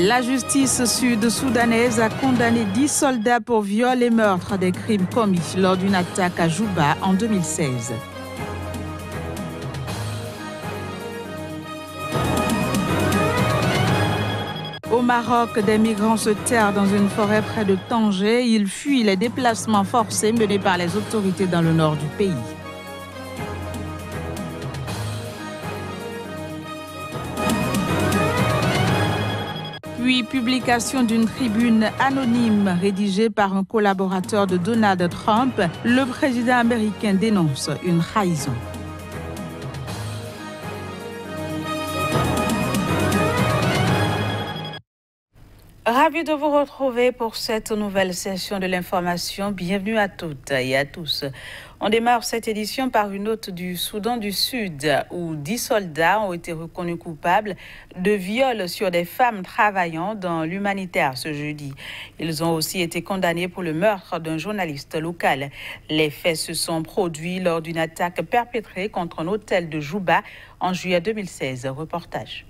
La justice sud-soudanaise a condamné 10 soldats pour viol et meurtre des crimes commis lors d'une attaque à Juba en 2016. Au Maroc, des migrants se terrent dans une forêt près de Tanger. Ils fuient les déplacements forcés menés par les autorités dans le nord du pays. Puis publication d'une tribune anonyme rédigée par un collaborateur de Donald Trump, le président américain dénonce une trahison. Ravi de vous retrouver pour cette nouvelle session de l'information. Bienvenue à toutes et à tous. On démarre cette édition par une note du Soudan du Sud où 10 soldats ont été reconnus coupables de viol sur des femmes travaillant dans l'humanitaire ce jeudi. Ils ont aussi été condamnés pour le meurtre d'un journaliste local. Les faits se sont produits lors d'une attaque perpétrée contre un hôtel de Juba en juillet 2016. Reportage.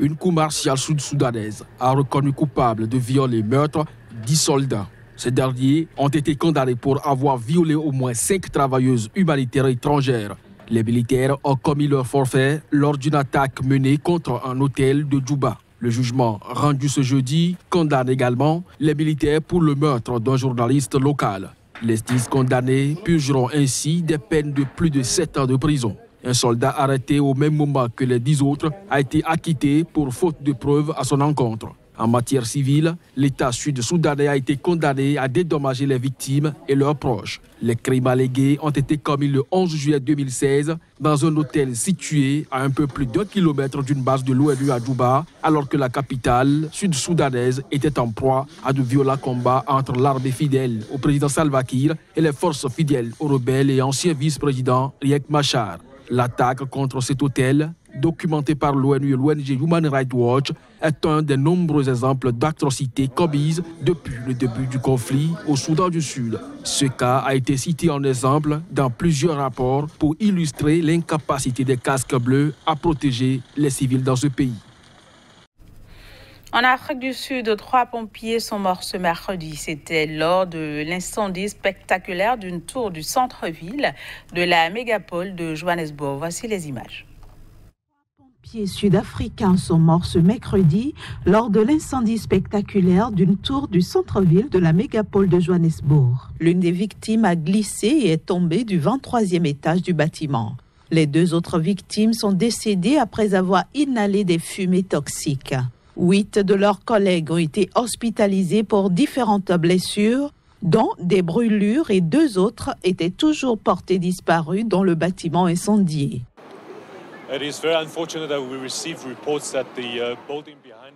Une cour martiale sud-soudanaise a reconnu coupable de viol et meurtre 10 soldats. Ces derniers ont été condamnés pour avoir violé au moins 5 travailleuses humanitaires étrangères. Les militaires ont commis leur forfait lors d'une attaque menée contre un hôtel de Juba. Le jugement rendu ce jeudi condamne également les militaires pour le meurtre d'un journaliste local. Les 10 condamnés purgeront ainsi des peines de plus de 7 ans de prison. Un soldat arrêté au même moment que les 10 autres a été acquitté pour faute de preuves à son encontre. En matière civile, l'État sud-soudanais a été condamné à dédommager les victimes et leurs proches. Les crimes allégués ont été commis le 11 juillet 2016 dans un hôtel situé à un peu plus d'1 kilomètre d'une base de l'ONU à Juba, alors que la capitale sud-soudanaise était en proie à de violents combats entre l'armée fidèle au président Salva Kiir et les forces fidèles aux rebelles et ancien vice-président Riek Machar. L'attaque contre cet hôtel, documenté par l'ONU et l'ONG Human Rights Watch, est un des nombreux exemples d'atrocités commises depuis le début du conflit au Soudan du Sud. Ce cas a été cité en exemple dans plusieurs rapports pour illustrer l'incapacité des casques bleus à protéger les civils dans ce pays. En Afrique du Sud, 3 pompiers sont morts ce mercredi. C'était lors de l'incendie spectaculaire d'une tour du centre-ville de la mégapole de Johannesburg. Voici les images. 3 pompiers sud-africains sont morts ce mercredi lors de l'incendie spectaculaire d'une tour du centre-ville de la mégapole de Johannesburg. L'une des victimes a glissé et est tombée du 23e étage du bâtiment. Les 2 autres victimes sont décédées après avoir inhalé des fumées toxiques. 8 de leurs collègues ont été hospitalisés pour différentes blessures, dont des brûlures, et 2 autres étaient toujours portés disparus dans le bâtiment incendié.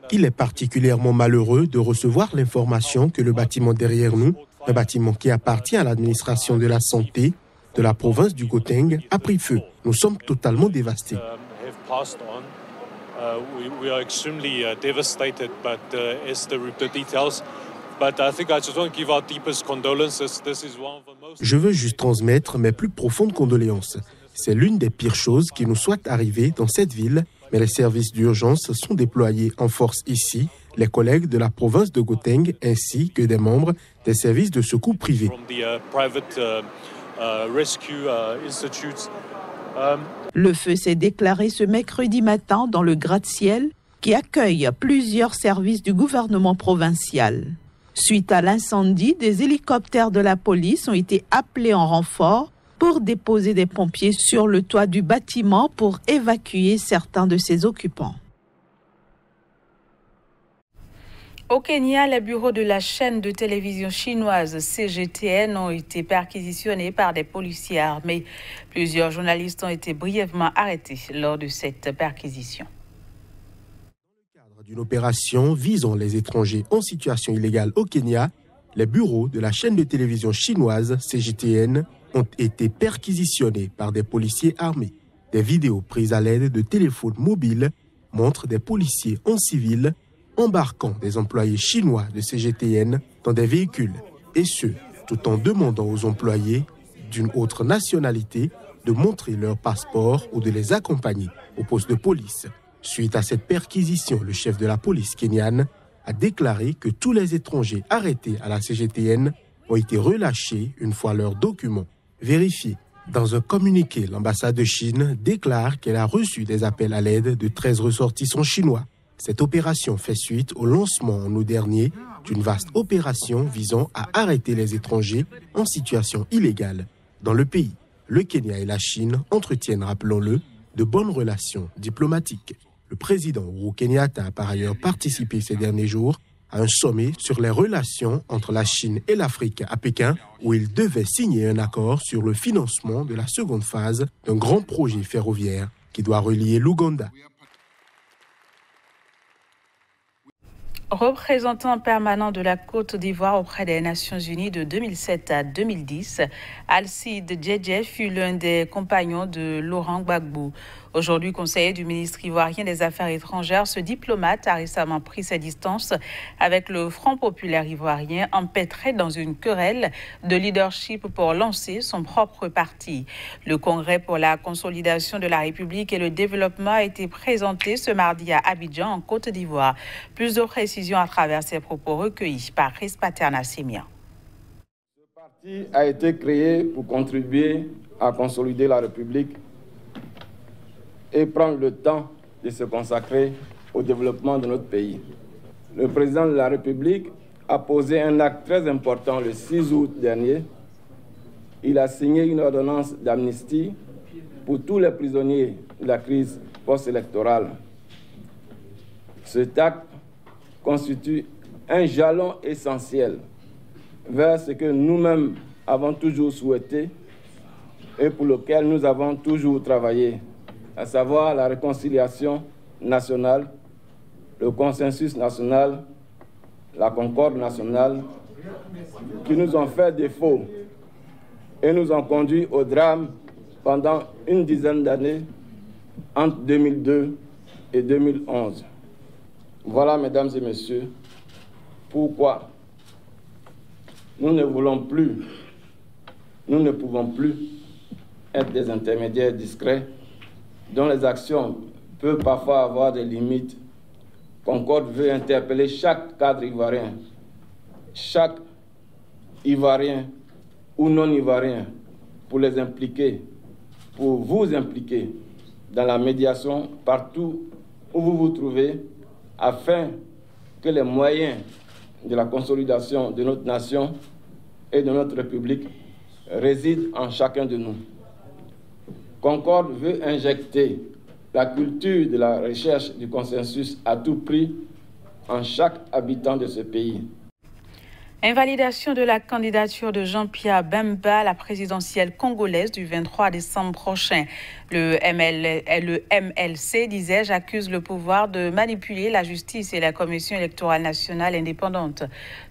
Il est particulièrement malheureux de recevoir l'information que le bâtiment derrière nous, un bâtiment qui appartient à l'administration de la santé de la province du Gauteng, a pris feu. Nous sommes totalement dévastés. We are extremely devastated, but as the details. But I think I just want to give our deepest condolences. This is one of the most. Je veux juste transmettre mes plus profondes condoléances. C'est l'une des pires choses qui nous soit arrivée dans cette ville, mais les services d'urgence sont déployés en force ici, les collègues de la province de Gauteng ainsi que des membres des services de secours privés. From the private rescue institutes. Le feu s'est déclaré ce mercredi matin dans le gratte-ciel qui accueille plusieurs services du gouvernement provincial. Suite à l'incendie, des hélicoptères de la police ont été appelés en renfort pour déposer des pompiers sur le toit du bâtiment pour évacuer certains de ses occupants. Au Kenya, les bureaux de la chaîne de télévision chinoise CGTN ont été perquisitionnés par des policiers armés. Plusieurs journalistes ont été brièvement arrêtés lors de cette perquisition. Dans le cadre d'une opération visant les étrangers en situation illégale au Kenya, les bureaux de la chaîne de télévision chinoise CGTN ont été perquisitionnés par des policiers armés. Des vidéos prises à l'aide de téléphones mobiles montrent des policiers en civil embarquant des employés chinois de CGTN dans des véhicules, et ce, tout en demandant aux employés d'une autre nationalité de montrer leur passeport ou de les accompagner au poste de police. Suite à cette perquisition, le chef de la police kenyane a déclaré que tous les étrangers arrêtés à la CGTN ont été relâchés une fois leurs documents vérifiés. Dans un communiqué, l'ambassade de Chine déclare qu'elle a reçu des appels à l'aide de 13 ressortissants chinois. Cette opération fait suite au lancement en août dernier d'une vaste opération visant à arrêter les étrangers en situation illégale dans le pays. Le Kenya et la Chine entretiennent, rappelons-le, de bonnes relations diplomatiques. Le président Uhuru Kenyatta a par ailleurs participé ces derniers jours à un sommet sur les relations entre la Chine et l'Afrique à Pékin, où il devait signer un accord sur le financement de la seconde phase d'un grand projet ferroviaire qui doit relier l'Ouganda. Représentant permanent de la Côte d'Ivoire auprès des Nations Unies de 2007 à 2010, Alcide Djedje fut l'un des compagnons de Laurent Gbagbo. Aujourd'hui conseiller du ministre ivoirien des Affaires étrangères, ce diplomate a récemment pris ses distances avec le Front populaire ivoirien, empêtré dans une querelle de leadership pour lancer son propre parti. Le Congrès pour la consolidation de la République et le développement a été présenté ce mardi à Abidjan, en Côte d'Ivoire. Plus de précisions à travers ces propos recueillis par Chris Paterna-Simia. Ce parti a été créé pour contribuer à consolider la République et prendre le temps de se consacrer au développement de notre pays. Le président de la République a posé un acte très important le 6 août dernier. Il a signé une ordonnance d'amnistie pour tous les prisonniers de la crise post-électorale. Cet acte constitue un jalon essentiel vers ce que nous-mêmes avons toujours souhaité et pour lequel nous avons toujours travaillé, à savoir la réconciliation nationale, le consensus national, la concorde nationale, qui nous ont fait défaut et nous ont conduit au drame pendant une dizaine d'années entre 2002 et 2011. Voilà, mesdames et messieurs, pourquoi nous ne voulons plus, nous ne pouvons plus être des intermédiaires discrets dont les actions peuvent parfois avoir des limites. Concorde veut interpeller chaque cadre ivoirien, chaque Ivoirien ou non-Ivoirien, pour les impliquer, pour vous impliquer dans la médiation partout où vous vous trouvez, afin que les moyens de la consolidation de notre nation et de notre République résident en chacun de nous. Concorde veut injecter la culture de la recherche du consensus à tout prix en chaque habitant de ce pays. Invalidation de la candidature de Jean-Pierre Bemba à la présidentielle congolaise du 23 décembre prochain. Le MLC, disais-je, accuse le pouvoir de manipuler la justice et la Commission électorale nationale indépendante.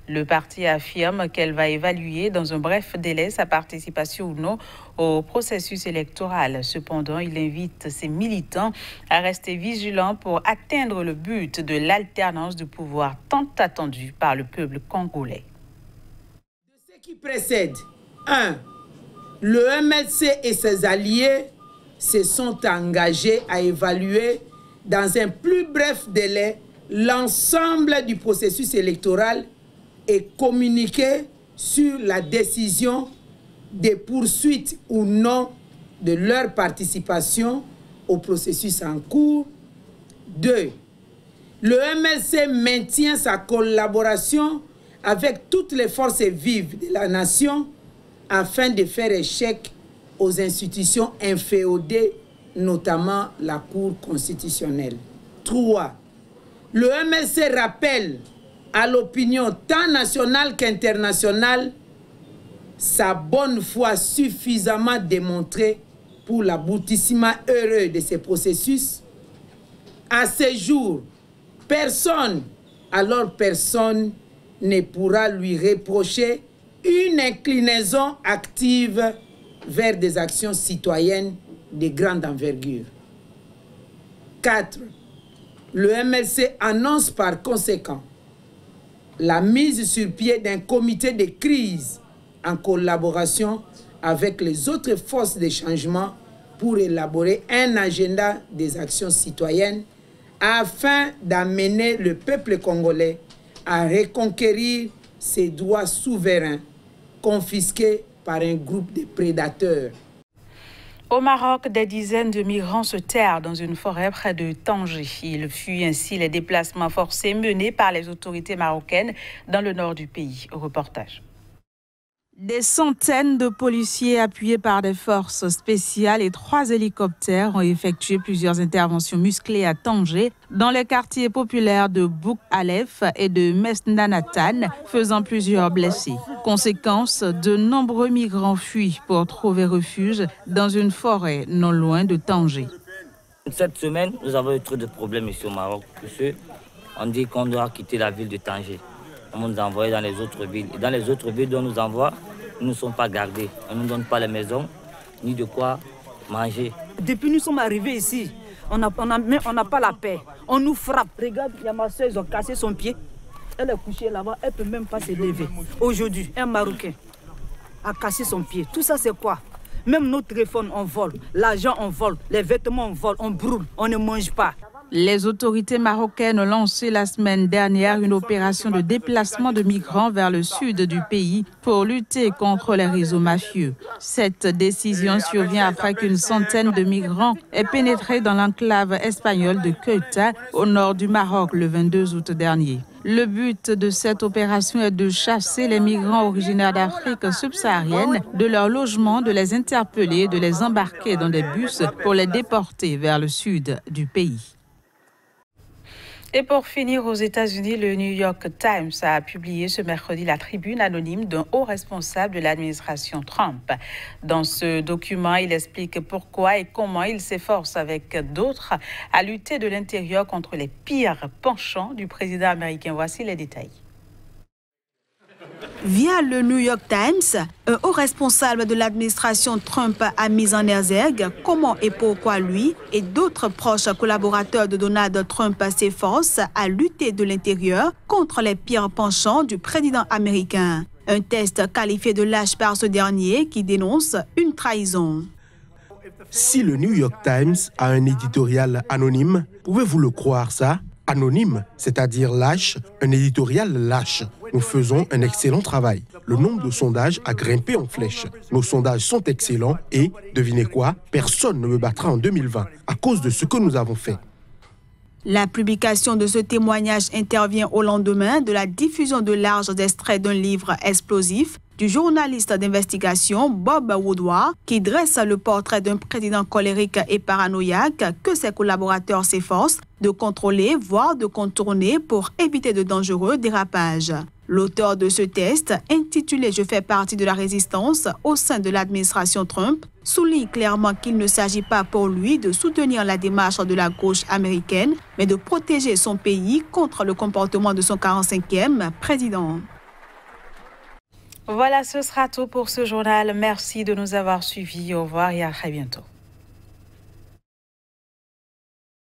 Le parti affirme qu'elle va évaluer dans un bref délai sa participation ou non au processus électoral. Cependant, il invite ses militants à rester vigilants pour atteindre le but de l'alternance du pouvoir tant attendu par le peuple congolais. Qui précède, 1. Le MLC et ses alliés se sont engagés à évaluer dans un plus bref délai l'ensemble du processus électoral et communiquer sur la décision des poursuites ou non de leur participation au processus en cours. 2. Le MLC maintient sa collaboration avec toutes les forces vives de la nation afin de faire échec aux institutions inféodées, notamment la Cour constitutionnelle. 3. Le MLC rappelle à l'opinion tant nationale qu'internationale sa bonne foi suffisamment démontrée pour l'aboutissement heureux de ces processus. À ce jour, personne ne pourra lui reprocher une inclinaison active vers des actions citoyennes de grande envergure. 4. Le MLC annonce par conséquent la mise sur pied d'un comité de crise en collaboration avec les autres forces de changement pour élaborer un agenda des actions citoyennes afin d'amener le peuple congolais à reconquérir ses droits souverains confisqués par un groupe de prédateurs. Au Maroc, des dizaines de migrants se terrent dans une forêt près de Tanger. Il fuit ainsi les déplacements forcés menés par les autorités marocaines dans le nord du pays. Au reportage. Des centaines de policiers appuyés par des forces spéciales et 3 hélicoptères ont effectué plusieurs interventions musclées à Tanger, dans les quartiers populaires de Bouk Alef et de Mesnanatan, faisant plusieurs blessés. Conséquence, de nombreux migrants fuient pour trouver refuge dans une forêt non loin de Tanger. Cette semaine, nous avons eu trop de problèmes ici au Maroc. On dit qu'on doit quitter la ville de Tanger. On nous envoie dans les autres villes. Et dans les autres villes dont on nous envoie, nous ne sommes pas gardés. On ne nous donne pas les maisons, ni de quoi manger. Depuis que nous sommes arrivés ici, on n'a pas la paix. On nous frappe. Regarde, il y a ma soeur, ils ont cassé son pied. Elle est couchée là-bas, elle ne peut même pas se lever. Aujourd'hui, un Marocain a cassé son pied. Tout ça, c'est quoi? Même nos téléphones, on vole. L'argent, on vole. Les vêtements, on vole. On brûle. On ne mange pas. Les autorités marocaines ont lancé la semaine dernière une opération de déplacement de migrants vers le sud du pays pour lutter contre les réseaux mafieux. Cette décision survient après qu'une centaine de migrants aient pénétré dans l'enclave espagnole de Ceuta, au nord du Maroc, le 22 août dernier. Le but de cette opération est de chasser les migrants originaires d'Afrique subsaharienne de leur logement, de les interpeller, de les embarquer dans des bus pour les déporter vers le sud du pays. Et pour finir, aux États-Unis, le New York Times a publié ce mercredi la tribune anonyme d'un haut responsable de l'administration Trump. Dans ce document, il explique pourquoi et comment il s'efforce avec d'autres à lutter de l'intérieur contre les pires penchants du président américain. Voici les détails. Via le New York Times, un haut responsable de l'administration Trump a mis en exergue comment et pourquoi lui et d'autres proches collaborateurs de Donald Trump s'efforcent à lutter de l'intérieur contre les pires penchants du président américain. Un test qualifié de lâche par ce dernier qui dénonce une trahison. Si le New York Times a un éditorial anonyme, pouvez-vous le croire ça? Anonyme, c'est-à-dire lâche, un éditorial lâche. Nous faisons un excellent travail. Le nombre de sondages a grimpé en flèche. Nos sondages sont excellents et, devinez quoi, personne ne me battra en 2020 à cause de ce que nous avons fait. La publication de ce témoignage intervient au lendemain de la diffusion de larges extraits d'un livre explosif du journaliste d'investigation Bob Woodward qui dresse le portrait d'un président colérique et paranoïaque que ses collaborateurs s'efforcent de contrôler, voire de contourner pour éviter de dangereux dérapages. L'auteur de ce test, intitulé « Je fais partie de la résistance » au sein de l'administration Trump, souligne clairement qu'il ne s'agit pas pour lui de soutenir la démarche de la gauche américaine, mais de protéger son pays contre le comportement de son 45e président. Voilà, ce sera tout pour ce journal. Merci de nous avoir suivis. Au revoir et à très bientôt.